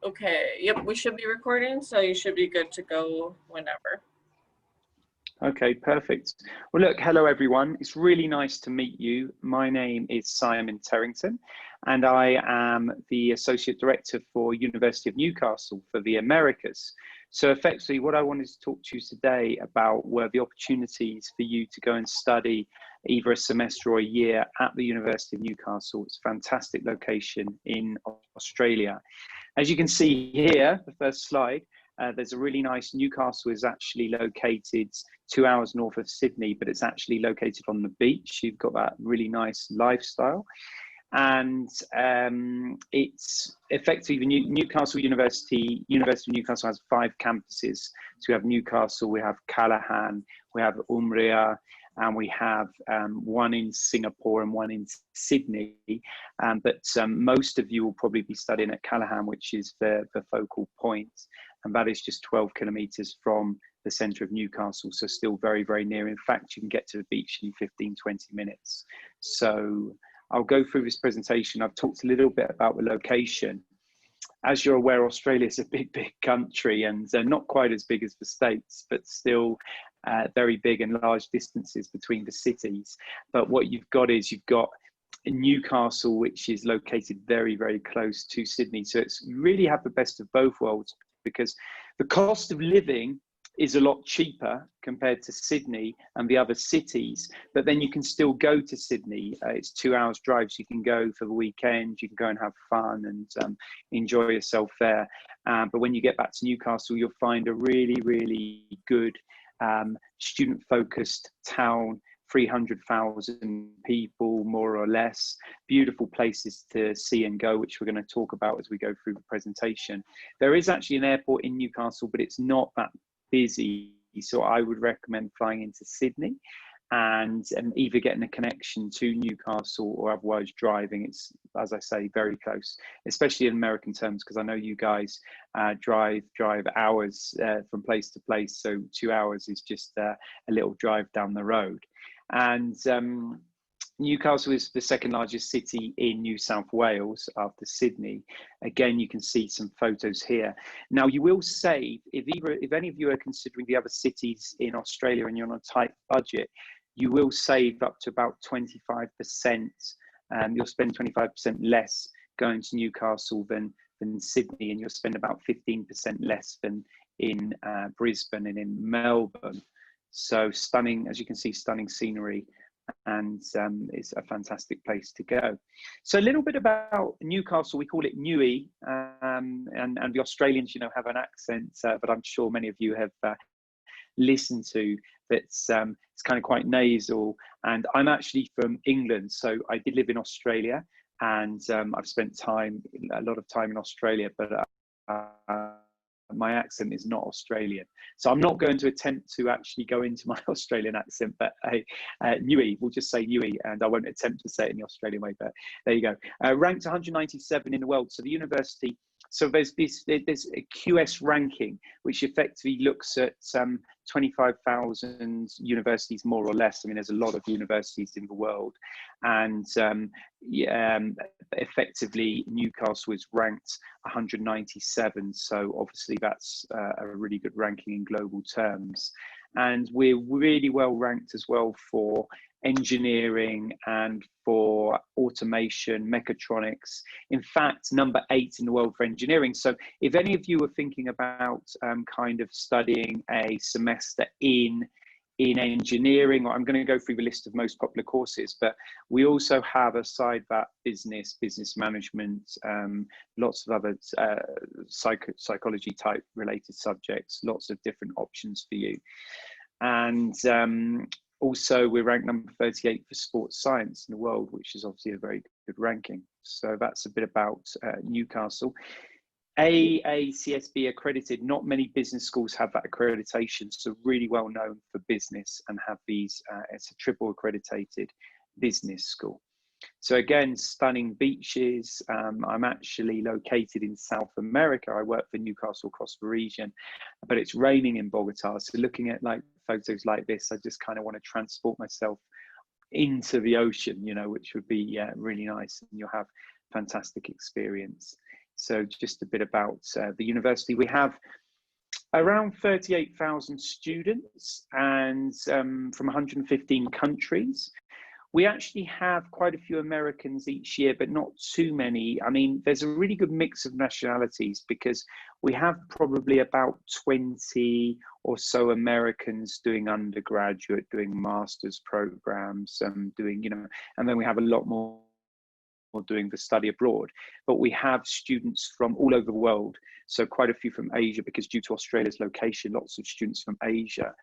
Okay, yep, we should be recording, so you should be good to go whenever. Okay, perfect. Well, look, hello everyone. It's really nice to meet you. My name is Simon Terrington, and I am the Associate Director for University of Newcastle for the Americas. So effectively, what I wanted to talk to you today about were the opportunities for you to go and study either a semester or a year at the University of Newcastle. It's a fantastic location in Australia. As you can see here, the first slide, there's a really nice, Newcastle is actually located 2 hours north of Sydney, but it's actually located on the beach. You've got that really nice lifestyle. And it's effectively Newcastle University of Newcastle has 5 campuses. So we have Newcastle, we have Callaghan, we have Umbria, and we have one in Singapore and one in Sydney. But most of you will probably be studying at Callaghan, which is the focal point. And that is just 12 kilometers from the center of Newcastle. So still very, very near. In fact, you can get to the beach in 15, 20 minutes. So I'll go through this presentation. I've talked a little bit about the location. As you're aware, Australia is a big, big country, and not quite as big as the States, but still very big and large distances between the cities. But what you've got is you've got Newcastle, which is located very, very close to Sydney. So it's really have the best of both worlds, because the cost of living is a lot cheaper compared to Sydney and the other cities, but then you can still go to Sydney. It's 2 hours drive, so you can go for the weekend, you can go and have fun and enjoy yourself there. But when you get back to Newcastle, you'll find a really, really good student-focused town, 300,000 people, more or less, beautiful places to see and go, which we're going to talk about as we go through the presentation. There is actually an airport in Newcastle, but it's not that busy. So I would recommend flying into Sydney and either getting a connection to Newcastle or otherwise driving. It's, as I say, very close, especially in American terms, because I know you guys drive hours from place to place. So 2 hours is just a little drive down the road. And Newcastle is the second largest city in New South Wales after Sydney. Again, you can see some photos here. Now, you will save, if any of you are considering the other cities in Australia and you're on a tight budget, you will save up to about 25%. You'll spend 25% less going to Newcastle than Sydney, and you'll spend about 15% less than in Brisbane and in Melbourne. So stunning, as you can see, stunning scenery, and it's a fantastic place to go. So a little bit about Newcastle. We call it Newy, and the Australians, have an accent, but I'm sure many of you have listened to that's it's kind of quite nasal. And I'm actually from England, so I did live in Australia, and I've spent a lot of time in Australia, but my accent is not Australian. So I'm not going to attempt to actually go into my Australian accent, but Newy, we'll just say Newy, and I won't attempt to say it in the Australian way, but there you go. Ranked 197 in the world. So the university, so there's a QS ranking, which effectively looks at 25,000 universities, more or less. I mean, there's a lot of universities in the world, and effectively Newcastle is ranked 197. So obviously that's a really good ranking in global terms. And we're really well ranked as well for engineering and for automation, mechatronics. In fact, number 8 in the world for engineering. So if any of you are thinking about kind of studying a semester in engineering, or I'm going to go through the list of most popular courses, but we also have aside that business management, lots of other psychology type related subjects, lots of different options for you. And also we're ranked number 38 for sports science in the world, which is obviously a very good ranking. So that's a bit about Newcastle. AACSB accredited. Not many business schools have that accreditation, so really well known for business and have these, it's a triple accredited business school. So again, stunning beaches. I'm actually located in South America. I work for Newcastle across the region, but it's raining in Bogota. So looking at like photos like this, I just kind of want to transport myself into the ocean, which would be really nice, and you'll have fantastic experience. So just a bit about the university. We have around 38,000 students and from 115 countries. We actually have quite a few Americans each year, but not too many. I mean, there's a really good mix of nationalities because we have probably about 20 or so Americans doing undergraduate, doing master's programs, doing, and then we have a lot more doing the study abroad. But we have students from all over the world. So quite a few from Asia, because due to Australia's location, lots of students from Asia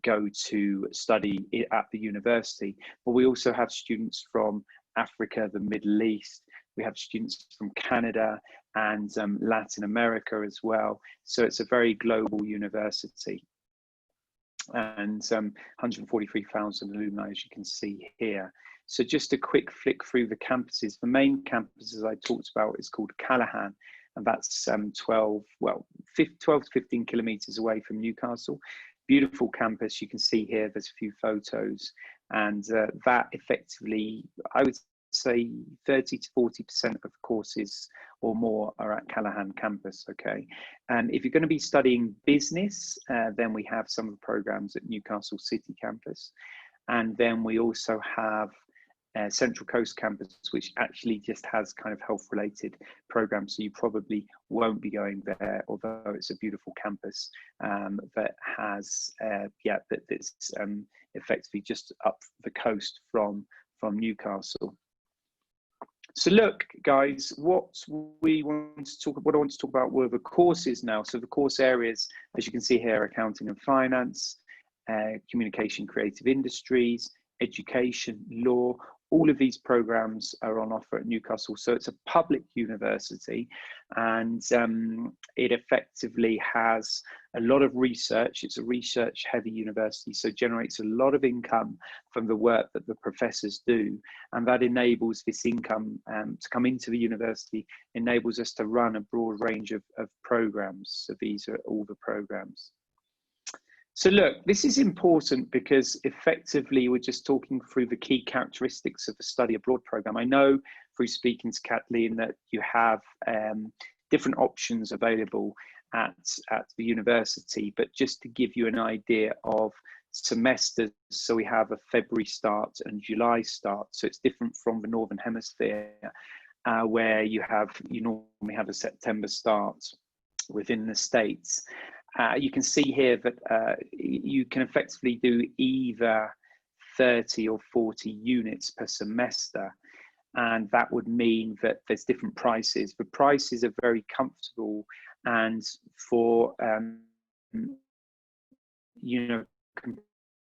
go to study at the university. But we also have students from Africa, the Middle East. We have students from Canada and Latin America as well. So it's a very global university. And 143,000 alumni, as you can see here. So just a quick flick through the campuses. The main campus, as I talked about, is called Callahan, and that's 12 to 15 kilometers away from Newcastle. Beautiful campus. You can see here, there's a few photos, and that effectively, I would say 30 to 40% of the courses or more are at Callahan campus, okay? And if you're going to be studying business, then we have some of the programs at Newcastle City campus. And then we also have Central Coast campus, which actually just has kind of health related programs. So you probably won't be going there, although it's a beautiful campus that has, that's effectively just up the coast from Newcastle. So look, guys, what I want to talk about were the courses now. So the course areas, as you can see here, accounting and finance, communication, creative industries, education, law. All of these programs are on offer at Newcastle. So it's a public university, and it effectively has a lot of research. It's a research heavy university, so generates a lot of income from the work that the professors do. And that enables this income to come into the university, enables us to run a broad range of programs. So these are all the programs. So look, this is important because effectively we're just talking through the key characteristics of the study abroad program. I know through speaking to Kathleen that you have different options available at the university, but just to give you an idea of semesters, so we have a February start and July start. So it's different from the Northern Hemisphere, where you normally have a September start within the States. You can see here that you can effectively do either 30 or 40 units per semester, and that would mean that there's different prices. The prices are very comfortable, and for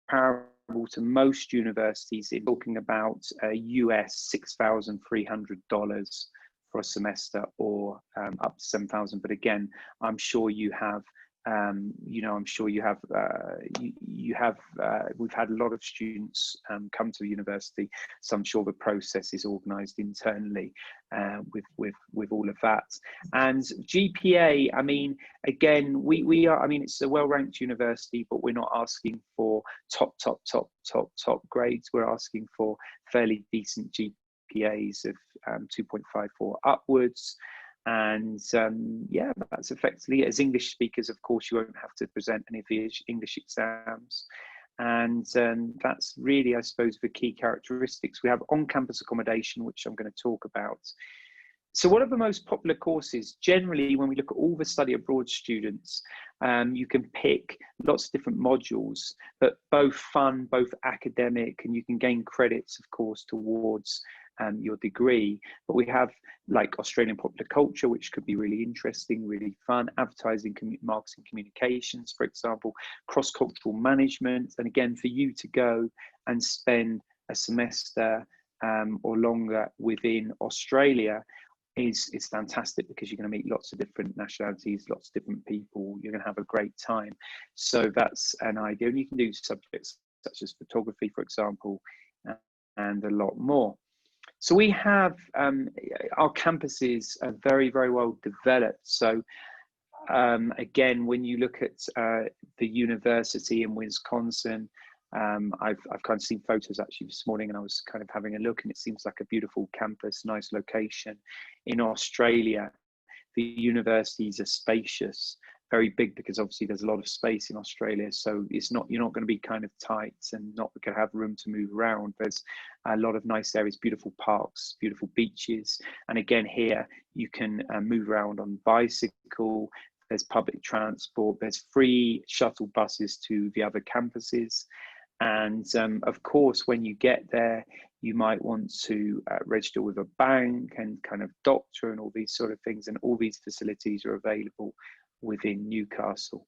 comparable to most universities, it's talking about US $6,300 for a semester, or up to 7,000. But again, I'm sure you have we've had a lot of students come to the university, so I'm sure the process is organised internally with all of that. And GPA, I mean, again, we are, I mean, it's a well-ranked university, but we're not asking for top grades. We're asking for fairly decent GPAs of 2.54 upwards. And yeah, that's effectively, as English speakers, of course, you won't have to present any of the English exams. And that's really, I suppose, the key characteristics. We have on-campus accommodation, which I'm going to talk about. So what are the most popular courses? Generally, when we look at all the study abroad students, you can pick lots of different modules, but both fun, both academic, and you can gain credits, of course, towards your degree. But we have like Australian popular culture, which could be really interesting, really fun, advertising, marketing, communications, for example, cross-cultural management. And again, for you to go and spend a semester or longer within Australia is fantastic, because you're going to meet lots of different nationalities, lots of different people. You're going to have a great time. So that's an idea. And you can do subjects such as photography, for example, and a lot more. So we have, our campuses are very, very well developed. So again, when you look at the university in Wisconsin, I've kind of seen photos actually this morning, and I was kind of having a look, and it seems like a beautiful campus, nice location. In Australia, The universities are spacious, very big, because obviously there's a lot of space in Australia. So it's not, you're not going to be kind of tight and not going to have room to move around. There's a lot of nice areas, beautiful parks, beautiful beaches. And again, here you can move around on bicycle. There's public transport. There's free shuttle buses to the other campuses. And of course, when you get there, you might want to register with a bank and kind of doctor and all these sort of things. And all these facilities are available within Newcastle.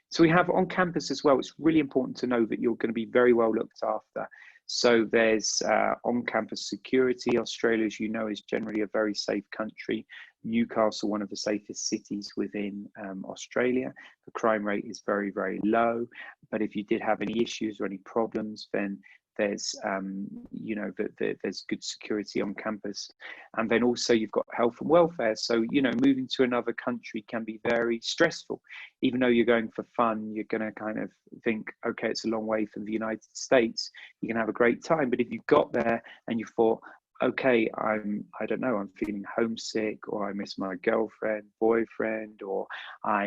So we have on campus as well, it's really important to know that you're going to be very well looked after. So there's on-campus security. Australia, as you know, is generally a very safe country. Newcastle, one of the safest cities within Australia. The crime rate is very, very low. But if you did have any issues or any problems, then there's, you know, there's good security on campus. And then also you've got health and welfare. So, you know, moving to another country can be very stressful. Even though you're going for fun, you're going to kind of think, okay, it's a long way from the United States. You can have a great time. But if you got there and you thought, okay, I don't know, I'm feeling homesick, or I miss my girlfriend, boyfriend, or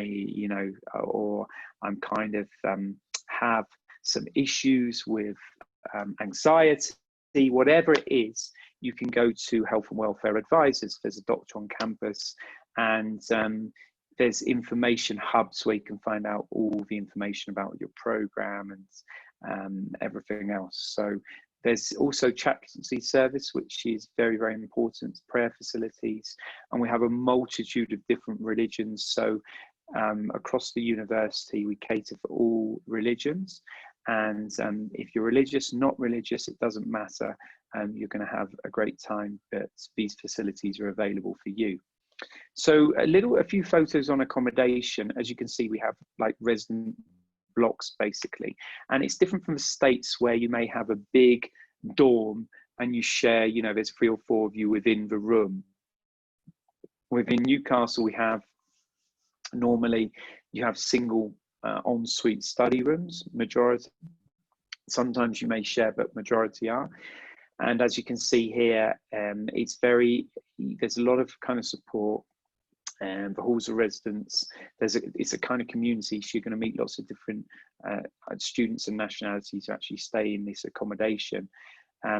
you know, or I'm kind of have some issues with anxiety, whatever it is, you can go to health and welfare advisors. There's a doctor on campus, and there's information hubs where you can find out all the information about your program and everything else. So there's also chaplaincy service, which is very, very important, prayer facilities, and we have a multitude of different religions. So across the university, we cater for all religions. And if you're religious, not religious, it doesn't matter. You're going to have a great time, but these facilities are available for you. So a few photos on accommodation. As you can see, we have like resident blocks basically, and it's different from the States where you may have a big dorm and you share, you know, there's 3 or 4 of you within the room. Within Newcastle, we have normally you have single ensuite study rooms, majority. Sometimes you may share, but majority are. And as you can see here, there's a lot of kind of support. And the halls of residence, it's a kind of community, so you're going to meet lots of different students and nationalities who actually stay in this accommodation.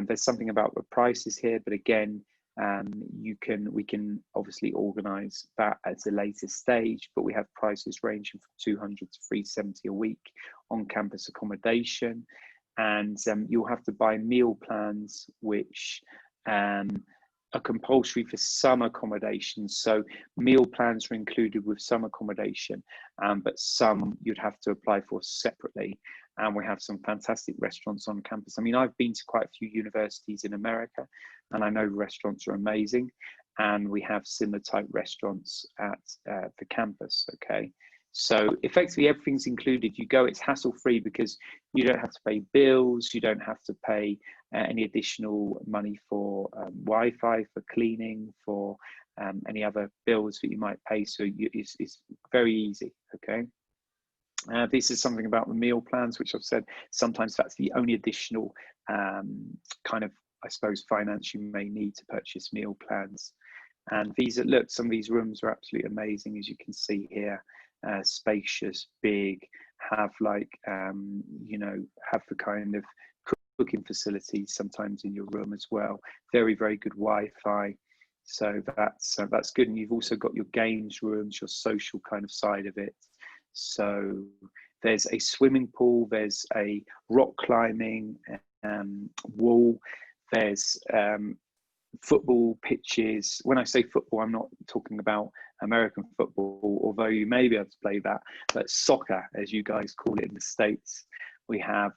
There's something about the prices here, but again, we can obviously organise that at a later stage, but we have prices ranging from $200 to $370 a week on campus accommodation. And you'll have to buy meal plans, which are compulsory for some accommodations. So meal plans are included with some accommodation, but some you'd have to apply for separately. And we have some fantastic restaurants on campus. I mean, I've been to quite a few universities in America, and I know restaurants are amazing. And we have similar type restaurants at the campus, okay? So effectively everything's included. You go, it's hassle-free because you don't have to pay bills, you don't have to pay any additional money for Wi-Fi, for cleaning, for any other bills that you might pay. So it's very easy, okay? This is something about the meal plans, which I've said, sometimes that's the only additional kind of, I suppose, finance you may need to purchase meal plans. And these, look, some of these rooms are absolutely amazing, as you can see here. Spacious, big, have like, you know, have the kind of cooking facilities sometimes in your room as well. Very, very good Wi-Fi. So that's good. And you've also got your games rooms, your social kind of side of it. So there's a swimming pool, there's a rock climbing wall, there's football pitches. When I say football, I'm not talking about American football, although you may be able to play that, but soccer, as you guys call it in the States. We have,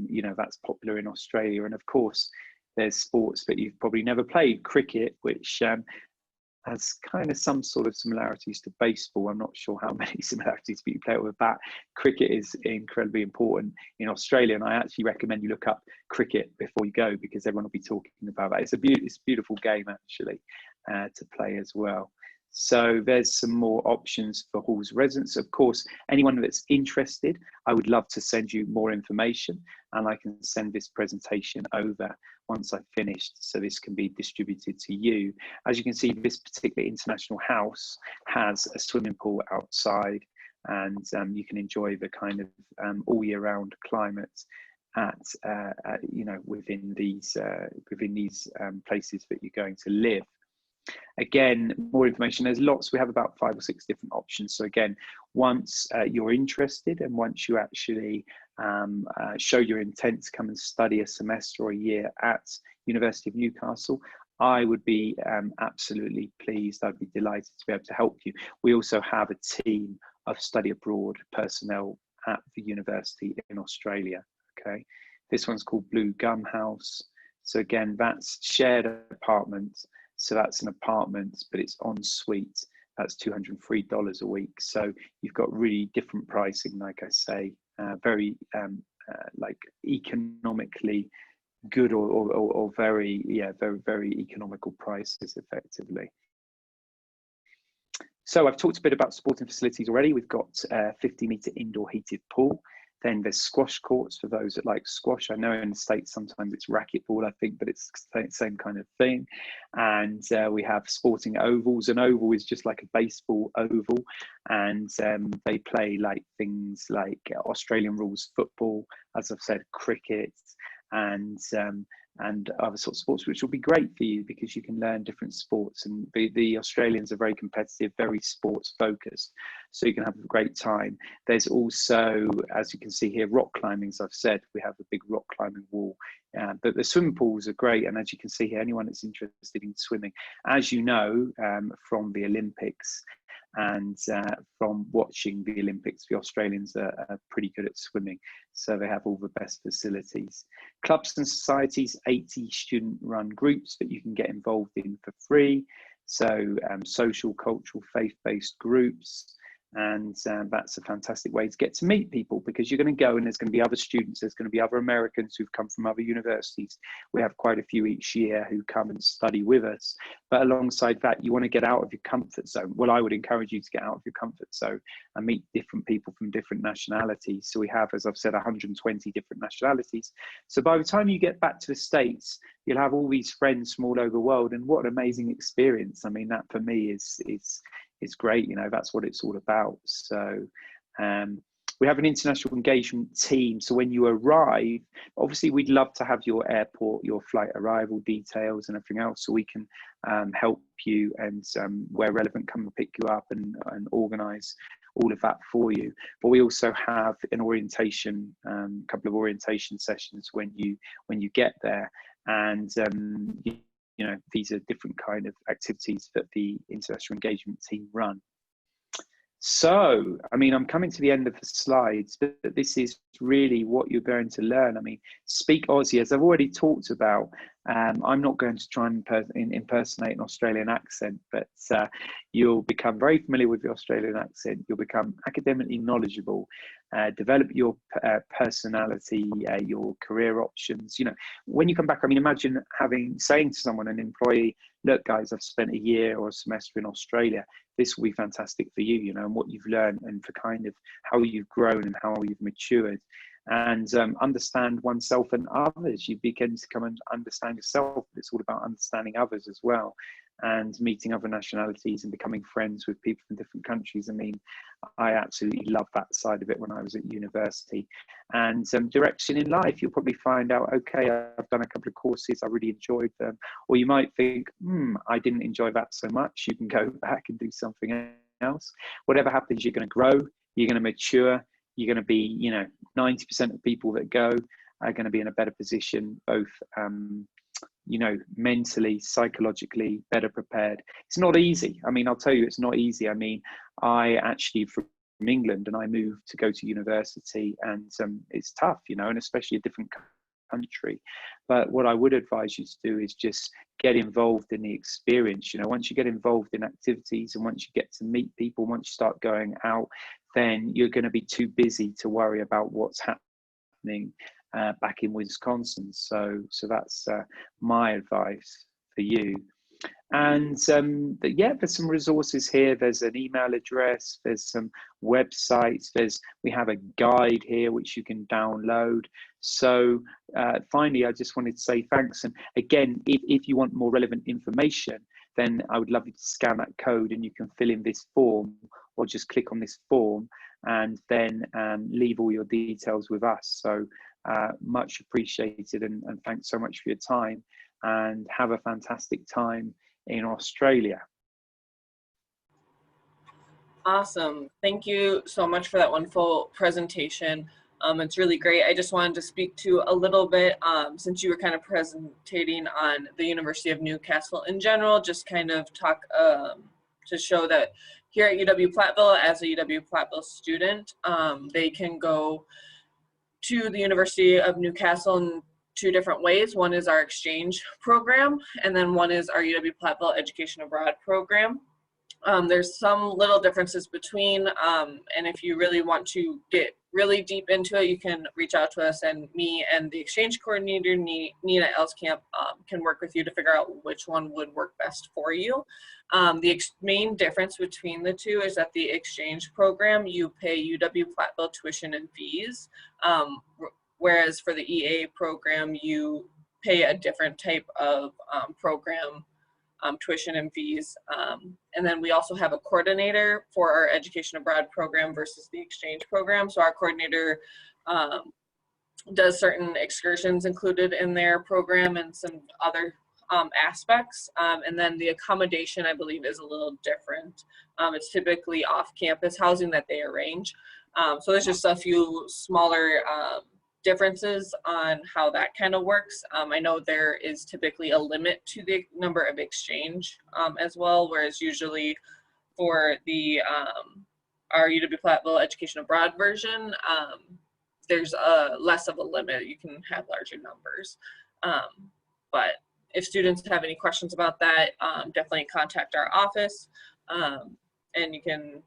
you know, that's popular in Australia. And of course, there's sports that you've probably never played, cricket, which has kind of some sort of similarities to baseball. I'm not sure how many similarities, but you play it with a bat. Cricket is incredibly important in Australia, and I actually recommend you look up cricket before you go, because everyone will be talking about that. It's a beautiful game actually to play as well. So there's some more options for halls of residence. Of course, anyone that's interested, I would love to send you more information, and I can send this presentation over once I've finished, so this can be distributed to you. As you can see, this particular international house has a swimming pool outside, and you can enjoy the kind of all year round climate at you know, within these places that you're going to live. Again, more information, there's lots, we have about 5 or 6 different options. So again, once you're interested, and once you actually show your intent to come and study a semester or a year at University of Newcastle, I would be absolutely pleased, I'd be delighted to be able to help you. We also have a team of study abroad personnel at the university in Australia. Okay, this one's called Blue Gum House. So again, that's shared apartments. So that's an apartment, but it's en suite. That's $203 a week. So you've got really different pricing, like I say, very like economically good, or very, yeah, very economical prices effectively. So I've talked a bit about sporting facilities already. We've got a 50-meter indoor heated pool. Then there's squash courts for those that like squash. I know in the States sometimes it's racquetball, I think, but it's the same kind of thing. And we have sporting ovals. An oval is just like a baseball oval, and they play like things like Australian rules football, as I've said, cricket, and other sorts of sports, which will be great for you because you can learn different sports. And the Australians are very competitive, very sports focused, so you can have a great time. There's also, as you can see here, rock climbing. As I've said, we have a big rock climbing wall, but the swimming pools are great. And as you can see here, anyone that's interested in swimming, as you know, from the Olympics and from watching the Olympics, the Australians are pretty good at swimming, so they have all the best facilities. Clubs and societies, 80 student-run groups that you can get involved in for free. So social, cultural, faith-based groups. And that's a fantastic way to get to meet people, because you're going to go and there's going to be other students, there's going to be other Americans who've come from other universities. We have quite a few each year who come and study with us. But alongside that, you want to get out of your comfort zone. Well, I would encourage you to get out of your comfort zone and meet different people from different nationalities. So we have, as I've said, 120 different nationalities. So by the time you get back to the States, you'll have all these friends from all over the world. And what an amazing experience. I mean, that for me is great. You know, that's what it's all about. So we have an international engagement team. So when you arrive, obviously we'd love to have your airport, your flight arrival details and everything else, so we can help you, and where relevant, come and pick you up and organize all of that for you. But we also have an orientation, couple of orientation sessions when you get there. And you know, these are different kind of activities that the international engagement team run. So, I mean, I'm coming to the end of the slides, but this is really what you're going to learn. I mean, speak Aussie, as I've already talked about. I'm not going to try and impersonate an Australian accent, but you'll become very familiar with the Australian accent. You'll become academically knowledgeable, develop your personality, your career options. You know, when you come back, I mean, imagine saying to someone, an employee, look, guys, I've spent a year or a semester in Australia. This will be fantastic for you, you know, and what you've learned, and for kind of how you've grown and how you've matured, and understand oneself and others. You begin to come and understand yourself. It's all about understanding others as well, and meeting other nationalities and becoming friends with people from different countries. I mean, I absolutely love that side of it when I was at university. And direction in life, you'll probably find out, okay, I've done a couple of courses, I really enjoyed them. Or you might think, I didn't enjoy that so much. You can go back and do something else. Whatever happens, you're going to grow, you're going to mature, you're going to be, you know, 90% of people that go are going to be in a better position, both you know, mentally, psychologically, better prepared. It's not easy. I mean, I'll tell you, it's not easy. I mean, I actually from England, and I moved to go to university, and it's tough, you know, and especially a different country. But what I would advise you to do is just get involved in the experience. You know, once you get involved in activities, and once you get to meet people, once you start going out, then you're going to be too busy to worry about what's happening back in Wisconsin. So that's my advice for you. And yeah, there's some resources here. There's an email address, there's some websites, we have a guide here which you can download. So finally, I just wanted to say thanks. And again, if you want more relevant information, then I would love you to scan that code and you can fill in this form, or just click on this form and then leave all your details with us. So much appreciated, and thanks so much for your time, and have a fantastic time in Australia. Awesome. Thank you so much for that wonderful presentation. It's really great. I just wanted to speak to a little bit, since you were kind of presenting on the University of Newcastle in general, just kind of talk to show that here at UW-Plattville, as a UW-Plattville student, they can go to the University of Newcastle in two different ways. One is our exchange program, and then one is our UW-Plattville Education Abroad program. There's some little differences between, and if you really want to get really deep into it, you can reach out to us, and me and the exchange coordinator, Nina Elskamp, can work with you to figure out which one would work best for you. The main difference between the two is that the exchange program, you pay UW-Plattville tuition and fees, whereas for the EA program, you pay a different type of program tuition and fees. And then we also have a coordinator for our Education Abroad program versus the exchange program. So our coordinator does certain excursions included in their program and some other aspects. And then the accommodation, I believe, is a little different. It's typically off-campus housing that they arrange. So there's just a few smaller differences on how that kind of works. I know there is typically a limit to the number of exchange as well, whereas usually for the our UW-Plattville Education Abroad version, there's less of a limit. You can have larger numbers. But if students have any questions about that, definitely contact our office, and you can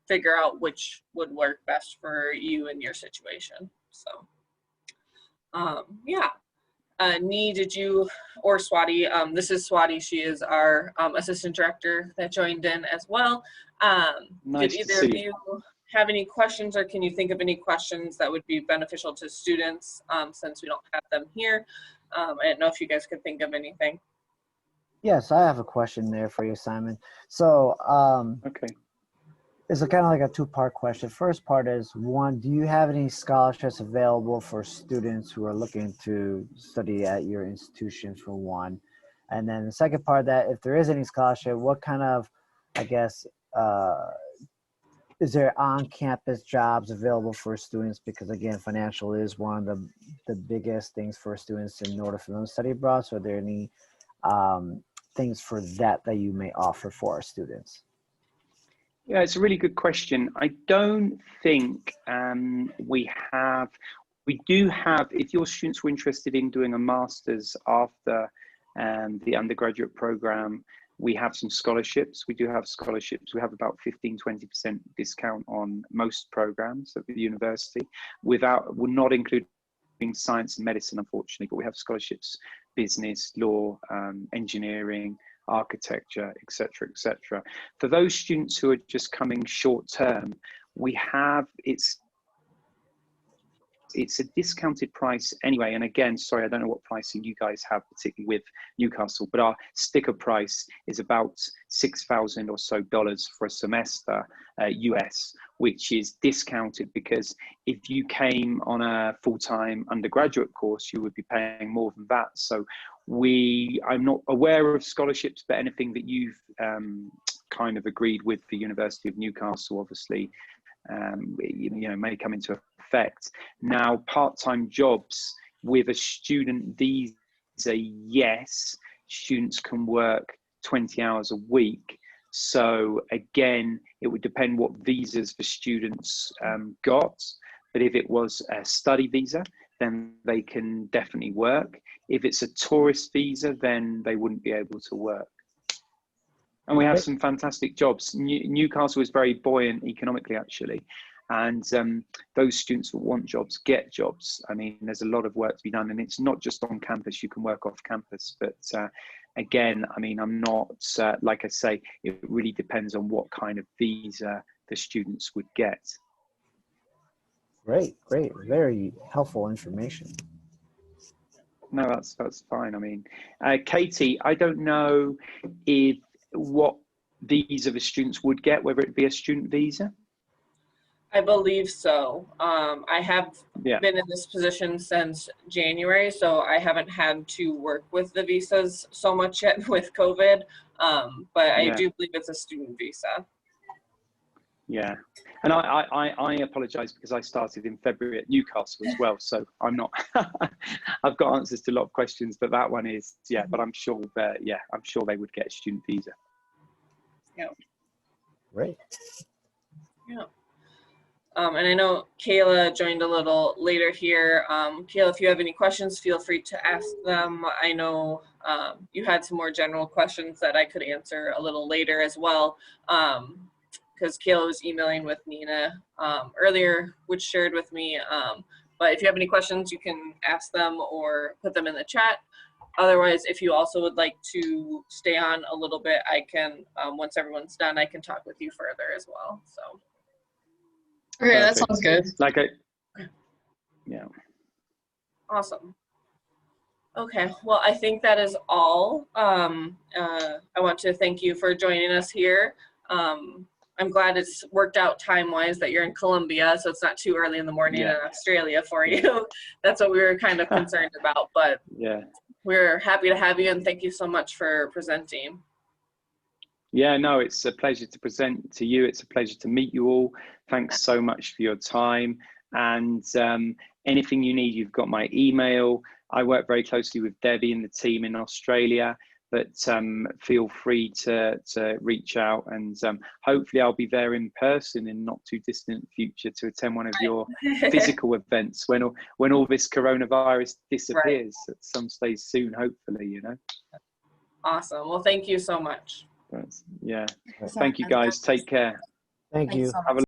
figure out which would work best for you and your situation. So, yeah. Nee, did you, or Swati, this is Swati, she is our assistant director that joined in as well. Nice did to either of see you have any questions, or can you think of any questions that would be beneficial to students since we don't have them here? I don't know if you guys could think of anything. Yes, I have a question there for you, Simon. So, Okay. it's kind of like a two-part question. First part is, one, do you have any scholarships available for students who are looking to study at your institution, for one? And then the second part of that, if there is any scholarship, what kind of, I guess, is there on-campus jobs available for students? Because again, financial is one of the biggest things for students in order for them to study abroad. So are there any things for that you may offer for our students? Yeah, it's a really good question. I don't think we do have, if your students were interested in doing a master's after the undergraduate program, we have some scholarships. We do have scholarships. We have about 15–20% discount on most programs at the university. We're not including science and medicine, unfortunately, but we have scholarships, business, law, engineering, architecture, etc., etc. For those students who are just coming short term, we have, it's a discounted price anyway. And again, sorry, I don't know what pricing you guys have, particularly with Newcastle, but our sticker price is about $6,000 or so for a semester, US, which is discounted because if you came on a full-time undergraduate course, you would be paying more than that. So I'm not aware of scholarships, but anything that you've kind of agreed with the University of Newcastle, obviously, may come into effect. Now, part-time jobs with a student visa, yes, students can work 20 hours a week. So again, it would depend what visas the students got. But if it was a study visa, then they can definitely work. If it's a tourist visa, then they wouldn't be able to work. And we have some fantastic jobs. Newcastle is very buoyant economically, actually. And those students who want jobs get jobs. I mean, there's a lot of work to be done, and it's not just on campus. You can work off campus. But again, I mean, I'm not, like I say, it really depends on what kind of visa the students would get. Great, great. Very helpful information. No, that's fine. I mean, Katie, I don't know if what visa the students would get, whether it be a student visa. I believe so. I have Yeah. been in this position since January, so I haven't had to work with the visas so much yet with COVID, but I do believe it's a student visa. Yeah, and I apologise because I started in February at Newcastle as well, so I'm not. I've got answers to a lot of questions, but that one is But I'm sure that I'm sure they would get a student visa. Yeah. Great. Yeah. And I know Kayla joined a little later here. Kayla, if you have any questions, feel free to ask them. I know you had some more general questions that I could answer a little later as well, because Kayla was emailing with Nina earlier, which shared with me. But if you have any questions, you can ask them or put them in the chat. Otherwise, if you also would like to stay on a little bit, I can, once everyone's done, I can talk with you further as well. So. Okay, Perfect. that sounds good. Yeah. Awesome. Okay, well, I think that is all. I want to thank you for joining us here. I'm glad it's worked out time-wise that you're in Colombia, so it's not too early in the morning in Australia for you. That's what we were kind of concerned about, but we're happy to have you, and thank you so much for presenting. Yeah, no, it's a pleasure to present to you. It's a pleasure to meet you all. Thanks so much for your time. And anything you need, you've got my email. I work very closely with Debbie and the team in Australia, but feel free to reach out, and hopefully I'll be there in person in not too distant future to attend one of your physical events when all this coronavirus disappears at some stage soon, hopefully, you know. Awesome. Well, thank you so much. Yeah. Thank you, guys. Take care. Thank you. So Have a